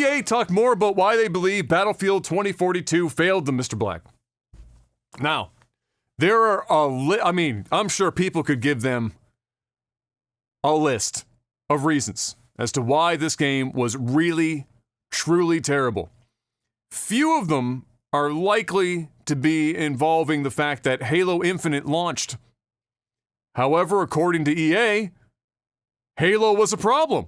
EA talked more about why they believe Battlefield 2042 failed them, Mr. Black. Now, there are I'm sure people could give them a list of reasons as to why this game was really, truly terrible. Few of them are likely to be involving the fact that Halo Infinite launched. However, according to EA, Halo was a problem.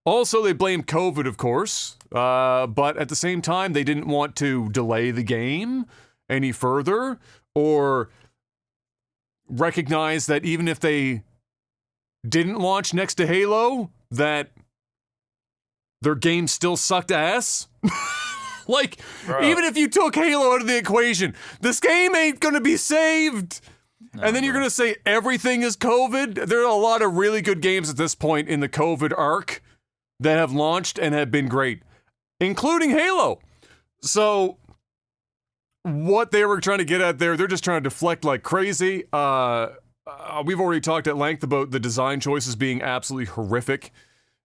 Also, they blamed COVID, of course, but at the same time, they didn't want to delay the game any further or recognize that even if they didn't launch next to Halo, that their game still sucked ass. Like, bro, even if you took Halo out of the equation, this game ain't gonna be saved. No, and then you're gonna say everything is COVID? There are a lot of really good games at this point in the COVID arc that have launched and have been great, including Halo. So, what they were trying to get at there, they're just trying to deflect like crazy. We've already talked at length about the design choices being absolutely horrific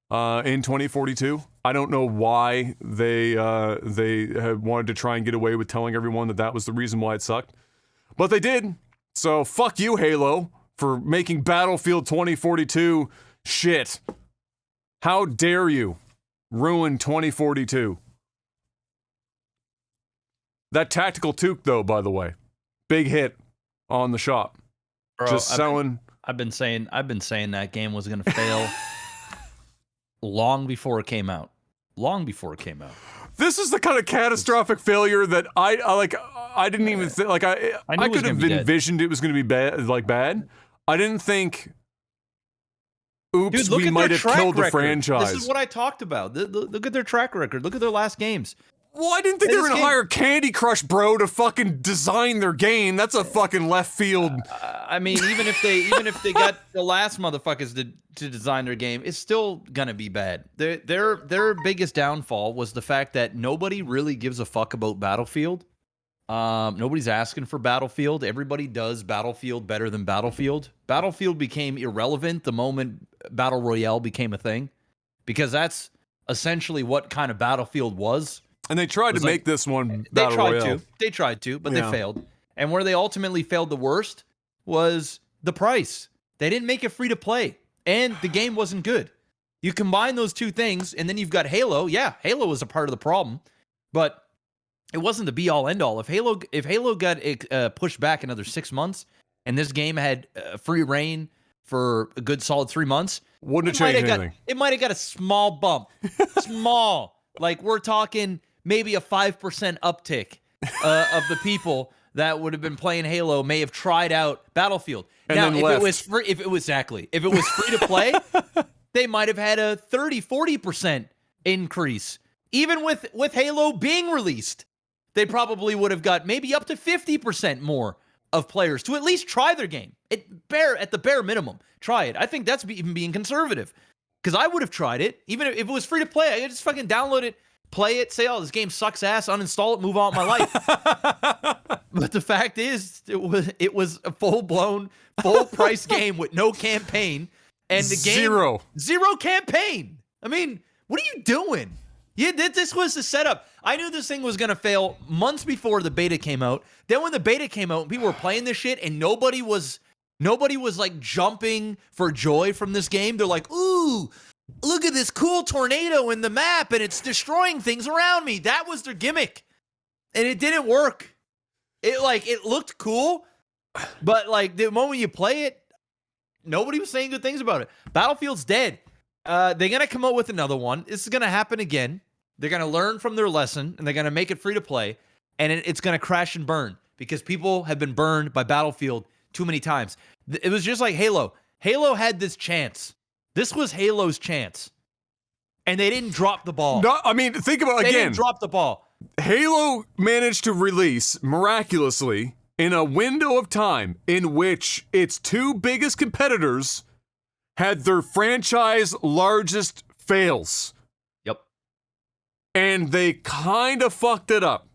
in 2042. I don't know why they had wanted to try and get away with telling everyone that was the reason why it sucked. But they did. So fuck you, Halo, for making Battlefield 2042 shit. How dare you ruin 2042? That tactical toque, though, by the way, big hit on the shop. Bro, just selling. I've been saying that game was gonna fail long before it came out. Long before it came out. This is the kind of catastrophic failure that I didn't even think. Like I could have envisioned it was going to be bad. I didn't think. Oops, Dude, we might have killed the franchise. This is what I talked about. Look at their track record. Look at their last games. Well, I didn't think they were going to hire Candy Crush Bro to fucking design their game. That's a fucking left field. I mean, even if they got the last motherfuckers to design their game, it's still gonna be bad. Their biggest downfall was the fact that nobody really gives a fuck about Battlefield. Nobody's asking for Battlefield. Everybody does Battlefield better than Battlefield. Battlefield became irrelevant the moment Battle Royale became a thing, because that's essentially what kind of Battlefield was. And they tried to make this one Battle Royale. They tried to, but they failed. And where they ultimately failed the worst was the price. They didn't make it free to play, and the game wasn't good. You combine those two things, and then you've got Halo. Yeah, Halo was a part of the problem, but it wasn't the be-all, end-all. If Halo got pushed back another 6 months, and this game had free reign for a good solid 3 months, wouldn't have changed anything. It might have got a small bump. Small. Like, we're talking maybe a 5% uptick of the people that would have been playing Halo may have tried out Battlefield. And now, then left. if it was free to play, they might have had a 30-40% increase. Even with Halo being released, they probably would have got maybe up to 50% more of players to at least try their game. At the bare minimum, try it. I think that's even being conservative, because I would have tried it even if it was free to play. I could just fucking download it, play it, say, "Oh, this game sucks ass," uninstall it, move on with my life. But the fact is, it was a full-blown, full-price game with no campaign, and the game zero campaign. I mean, what are you doing? This was the setup. I knew this thing was gonna fail months before the beta came out. Then when the beta came out, and people were playing this shit, and nobody was like jumping for joy from this game. They're like, "Ooh, look at this cool tornado in the map, and it's destroying things around me." That was their gimmick, and it didn't work. It looked cool, but like the moment you play it, nobody was saying good things about it. Battlefield's dead. They're gonna come out with another one. This is gonna happen again. They're gonna learn from their lesson, and they're gonna make it free to play, and it's gonna crash and burn, because people have been burned by Battlefield too many times. It was just like Halo. Halo had this chance. This was Halo's chance, and they didn't drop the ball. No, I mean, think about it again. They didn't drop the ball. Halo managed to release, miraculously, in a window of time in which its two biggest competitors had their franchise largest fails. Yep. And they kind of fucked it up.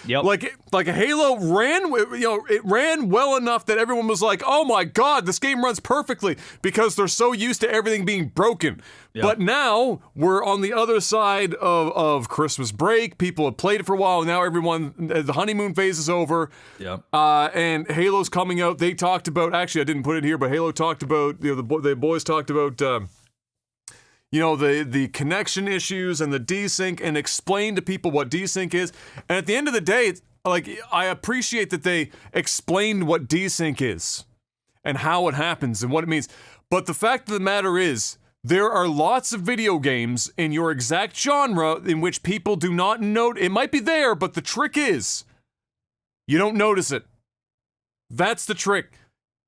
Yep. Like a Halo it ran well enough that everyone was like, oh my God, this game runs perfectly because they're so used to everything being broken. Yep. But now we're on the other side of Christmas break. People have played it for a while. Now the honeymoon phase is over. Yep. And Halo's coming out. They talked about, actually I didn't put it here, but Halo talked about, the boys talked about, the connection issues and the desync, and explain to people what desync is. And at the end of the day, it's like, I appreciate that they explained what desync is and how it happens and what it means. But the fact of the matter is, there are lots of video games in your exact genre in which people do not note. It might be there, but the trick is, you don't notice it. That's the trick.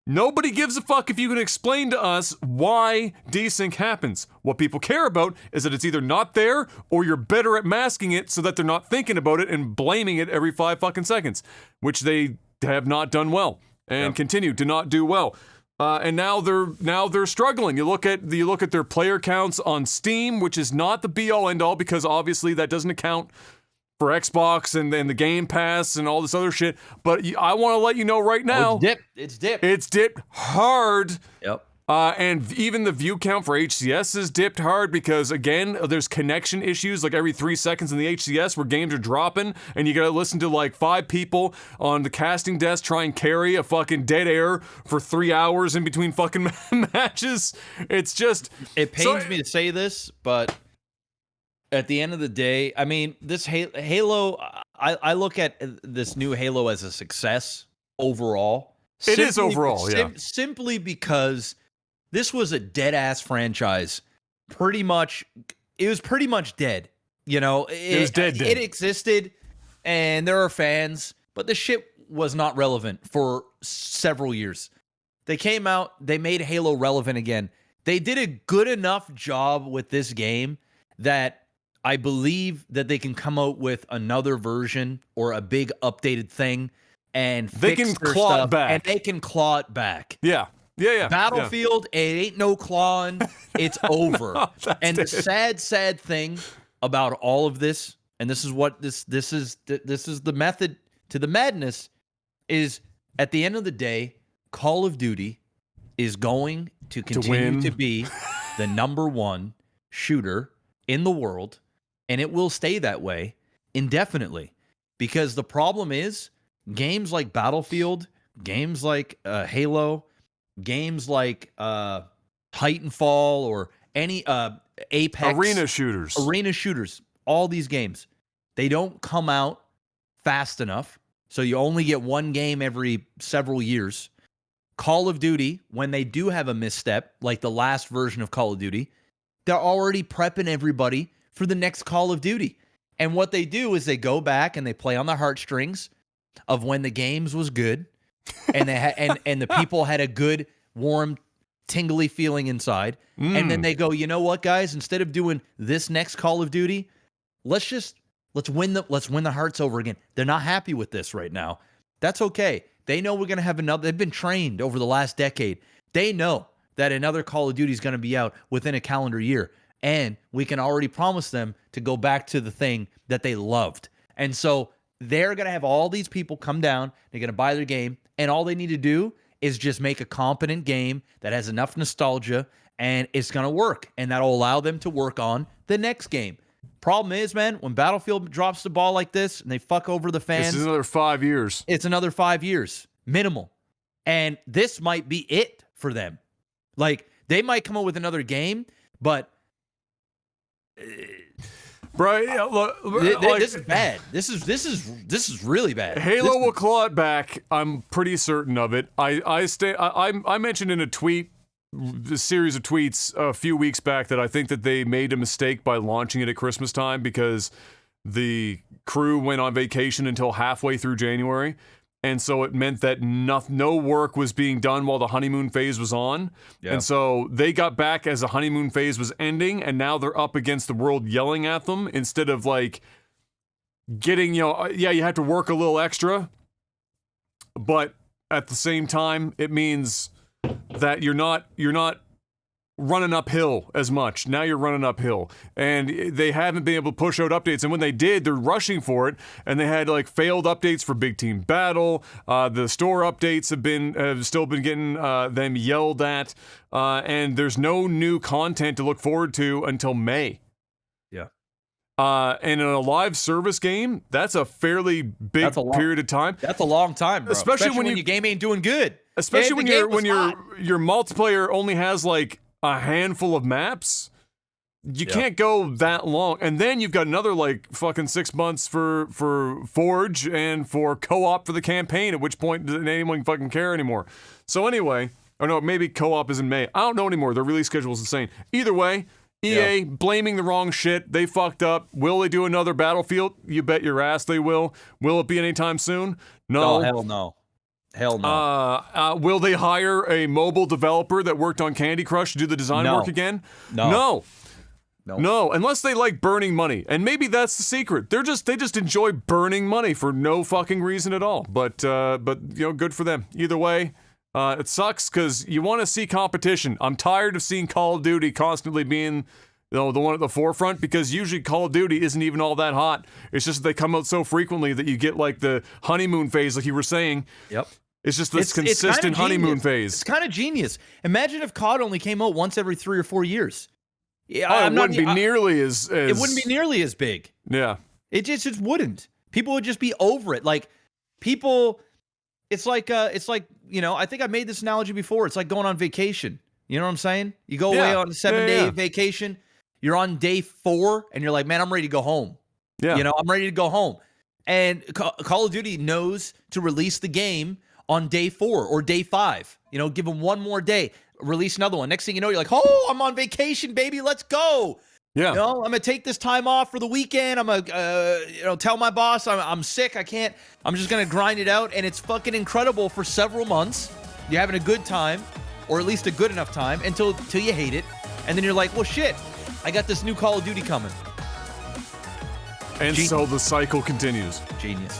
Nobody gives a fuck if you can explain to us why desync happens. What people care about is that it's either not there or you're better at masking it so that they're not thinking about it and blaming it every 5 fucking seconds, which they have not done well and continue to not do well. And now they're struggling. You look at their player counts on Steam, which is not the be all end all, because obviously that doesn't account for Xbox and the Game Pass and all this other shit. But I want to let you know right now, It's dipped. It's dipped hard. Yep. And even the view count for HCS is dipped hard because, again, there's connection issues like every 3 seconds in the HCS where games are dropping and you gotta listen to like 5 people on the casting desk try and carry a fucking dead air for 3 hours in between fucking matches. It's just... It pains me to say this, but at the end of the day, I mean, this Halo, I look at this new Halo as a success overall. It is overall, yeah. Simply because this was a dead-ass franchise. It was pretty much dead. You know, it was dead. It existed, and there are fans, but the shit was not relevant for several years. They came out, they made Halo relevant again. They did a good enough job with this game that I believe that they can come out with another version or a big updated thing and they fix can their claw stuff, it back. and they can claw it back. Yeah. Battlefield, it ain't no clawing. It's over. And the sad thing about all of this, and this is what this is the method to the madness, is at the end of the day, Call of Duty is going to continue to be the #1 shooter in the world, and it will stay that way indefinitely. Because the problem is, games like Battlefield, games like Halo, games like Titanfall or any Apex, arena shooters, all these games, they don't come out fast enough, so you only get one game every several years. Call of Duty, when they do have a misstep, like the last version of Call of Duty, they're already prepping everybody for the next Call of Duty. And what they do is they go back and they play on the heartstrings of when the games was good, and they and the people had a good, warm, tingly feeling inside. And then they go, you know what, guys? Instead of doing this next Call of Duty, let's win the hearts over again. They're not happy with this right now. That's okay. They know we're gonna have another. They've been trained over the last decade. They know that another Call of Duty is going to be out within a calendar year, and we can already promise them to go back to the thing that they loved. And so they're going to have all these people come down, they're going to buy their game, and all they need to do is just make a competent game that has enough nostalgia, and it's going to work, and that'll allow them to work on the next game. Problem is, man, when Battlefield drops the ball like this and they fuck over the fans, this is another 5 years. It's another 5 years, minimal. And this might be it for them. Like, they might come up with another game, but bro, yeah, look, this is bad. This is really bad. Halo will claw it back. I'm pretty certain of it. I mentioned in a series of tweets a few weeks back that I think that they made a mistake by launching it at Christmas time because the crew went on vacation until halfway through January. And so it meant that no work was being done while the honeymoon phase was on. Yeah. And so they got back as the honeymoon phase was ending, and now they're up against the world yelling at them instead of like getting, you have to work a little extra. But at the same time, it means that you're not running uphill as much. Now you're running uphill. And they haven't been able to push out updates. And when they did, they're rushing for it. And they had like failed updates for Big Team Battle. The store updates have still been getting them yelled at. And there's no new content to look forward to until May. Yeah. And in a live service game, that's a fairly big period of time. That's a long time, bro. Especially when your game ain't doing good. Especially when your multiplayer only has like a handful of maps. You can't go that long. And then you've got another like fucking 6 months for Forge and for co-op for the campaign, at which point doesn't anyone fucking care anymore. So anyway, or no, maybe co-op is in May. I don't know anymore. Their release schedule is insane. Either way, EA blaming the wrong shit. They fucked up. Will they do another Battlefield? You bet your ass they will. Will it be anytime soon? No. Oh, hell no. Hell no. Will they hire a mobile developer that worked on Candy Crush to do the design work again? No. No, unless they like burning money. And maybe that's the secret. They just enjoy burning money for no fucking reason at all. But good for them. Either way, it sucks because you want to see competition. I'm tired of seeing Call of Duty constantly being the one at the forefront, because usually Call of Duty isn't even all that hot. It's just that they come out so frequently that you get like the honeymoon phase, like you were saying. Yep. It's just this consistent honeymoon phase. It's kind of genius. Imagine if COD only came out once every 3 or 4 years. Yeah, it wouldn't be nearly as. It wouldn't be nearly as big. Yeah. It just wouldn't. People would just be over it. Like people, it's like I think I made this analogy before. It's like going on vacation. You know what I'm saying? You go away on a 7-day vacation. You're on day 4, and you're like, man, I'm ready to go home. Yeah. I'm ready to go home. And Call of Duty knows to release the game on day 4 or day 5. Give them one more day, release another one. Next thing you know, you're like, oh, I'm on vacation, baby. Let's go. Yeah. I'm going to take this time off for the weekend. I'm going to tell my boss I'm sick. I can't. I'm just going to grind it out. And it's fucking incredible for several months. You're having a good time, or at least a good enough time, until you hate it. And then you're like, well, shit, I got this new Call of Duty coming. And so the cycle continues. Genius.